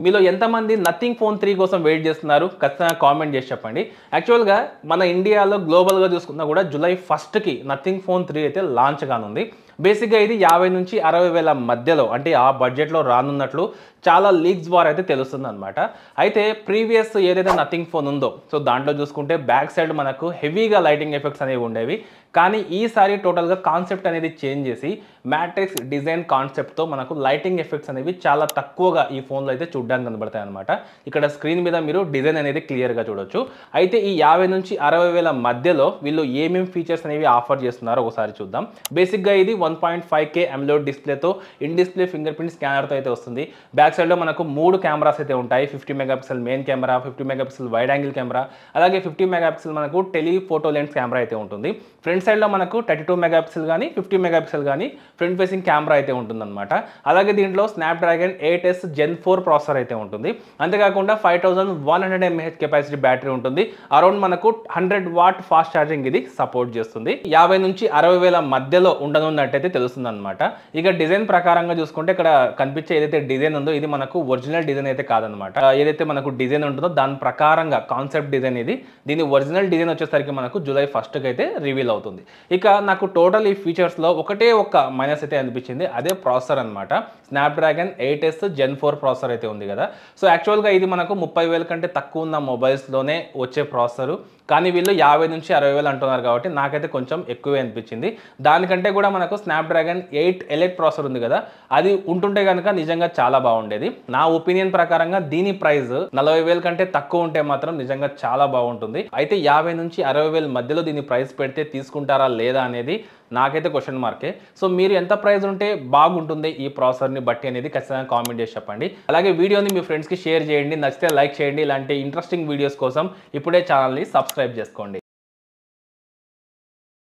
మీలో ఎంతమంది nothing phone 3 కోసం వెయిట్ చేస్తున్నారు ఖచ్చితంగా కామెంట్ చేసి చెప్పండి. యాక్చువల్గా మన ఇండియాలో గ్లోబల్గా చూసుకున్నా కూడా జూలై 1కి నథింగ్ ఫోన్ 3 అయితే లాంచ్ కానుంది. బేసిక్గా ఇది 50 నుంచి 60 వేల మధ్యలో అంటే ఆ బడ్జెట్లో రానున్నట్లు చాలా లీక్స్ ద్వారా అయితే తెలుస్తుంది అనమాట. అయితే ప్రీవియస్ ఏదైతే నథింగ్ ఫోన్ ఉందో సో దాంట్లో చూసుకుంటే బ్యాక్ సైడ్ మనకు హెవీగా లైటింగ్ ఎఫెక్ట్స్ అనేవి ఉండేవి. కానీ ఈసారి టోటల్గా కాన్సెప్ట్ అనేది చేంజ్ చేసి మ్యాట్రిక్స్ డిజైన్ కాన్సెప్ట్తో మనకు లైటింగ్ ఎఫెక్ట్స్ అనేవి చాలా తక్కువగా ఈ ఫోన్లో అయితే చూడడానికి కనబడతాయి అనమాట. ఇక్కడ స్క్రీన్ మీద మీరు డిజైన్ అనేది క్లియర్గా చూడొచ్చు. అయితే ఈ 50 నుంచి 60 వేల మధ్యలో వీళ్ళు ఏమేమి ఫీచర్స్ అనేవి ఆఫర్ చేస్తున్నారో ఒకసారి చూద్దాం. బేసిక్గా ఇది 1.5K AMOLED డిస్ప్లేతో ఇన్ డిస్ప్లే ఫింగర్ ప్రింట్ స్కానర్తో అయితే వస్తుంది. బ్యాక్ సైడ్లో మనకు 3 కెమెరాస్ అయితే ఉంటాయి. 50 megapixel main camera, 50 megapixel wide angle camera, అలాగే 50 మెగాపిక్సెల్ మనకు టెలిఫోటో లెన్స్ కెమెరా అయితే ఉంటుంది. ఫ్రంట్ సైడ్లో మనకు 32 మెగాపిక్సెల్ కానీ 50 మెగాపిక్సెల్ కానీ ఫ్రంట్ ఫేసింగ్ కెమెరా అయితే ఉంటుందన్నమాట. అలాగే దీంట్లో స్నాప్డ్రాగన్ 8S Gen 4 ప్రాసెసర్ అయితే ఉంటుంది. అంతేకాకుండా 5100 mAh కెపాసిటీ బ్యాటరీ ఉంటుంది. అరౌండ్ మనకు 100 వాట్ ఫాస్ట్ ఛార్జింగ్ ఇది సపోర్ట్ చేస్తుంది. 50 నుంచి 60 వేల మధ్యలో ఉండనున్నట్టయితే తెలుస్తుంది అనమాట. ఇక డిజైన్ ప్రకారంగా చూసుకుంటే ఇక్కడ కనిపించే ఏదైతే డిజైన్ ఉందో ఇది మనకు ఒరిజినల్ డిజైన్ అయితే కాదనమాట. ఏదైతే మనకు డిజైన్ ఉంటుందో దాని ప్రకారంగా కాన్సెప్ట్ డిజైన్ ఇది. దీని ఒరిజినల్ డిజైన్ వచ్చేసరికి మనకు జూలై 1కి అయితే రివీల్ అవుతుంది. ఇక నాకు టోటల్ ఈ ఫీచర్స్లో ఒకటే ఒక మైనస్ అయితే అనిపించింది, అదే ప్రాసెసర్ అనమాట. స్నాప్డ్రాగన్ 8S Gen 4 ప్రాసెసర్ అయితే ఉంది కదా. సో యాక్చువల్గా ఇది మనకు 30,000 కంటే తక్కువ ఉన్న మొబైల్స్లోనే వచ్చే ప్రాసెసరు. కానీ వీళ్ళు 50 నుంచి 60 వేలు అంటున్నారు కాబట్టి నాకైతే కొంచెం ఎక్కువే అనిపించింది. దానికంటే కూడా మనకు స్నాప్డ్రాగన్ 8 Elite ప్రాసెసర్ ఉంది కదా, అది ఉంటుంటే కనుక నిజంగా చాలా బాగుండేది. నా ఒపీనియన్ ప్రకారంగా దీని ప్రైస్ 40,000 కంటే తక్కువ ఉంటే మాత్రం నిజంగా చాలా బాగుంటుంది. అయితే 50 నుంచి 60 వేల మధ్యలో దీని ప్రైస్ పెడితే తీసుకుంటారా లేదా అనేది నాకైతే క్వశ్చన్ మార్కే. సో మీరు ఎంత ప్రైస్ ఉంటే బాగుంటుంది ఈ ప్రాసెసర్ని బట్టి అనేది ఖచ్చితంగా కామెంట్ చేసి చెప్పండి. అలాగే వీడియోని మీ ఫ్రెండ్స్కి షేర్ చేయండి, నచ్చితే లైక్ చేయండి. ఇలాంటి ఇంట్రెస్టింగ్ వీడియోస్ కోసం ఇప్పుడే ఛానల్ని సబ్స్క్రైబ్ చేసుకోండి.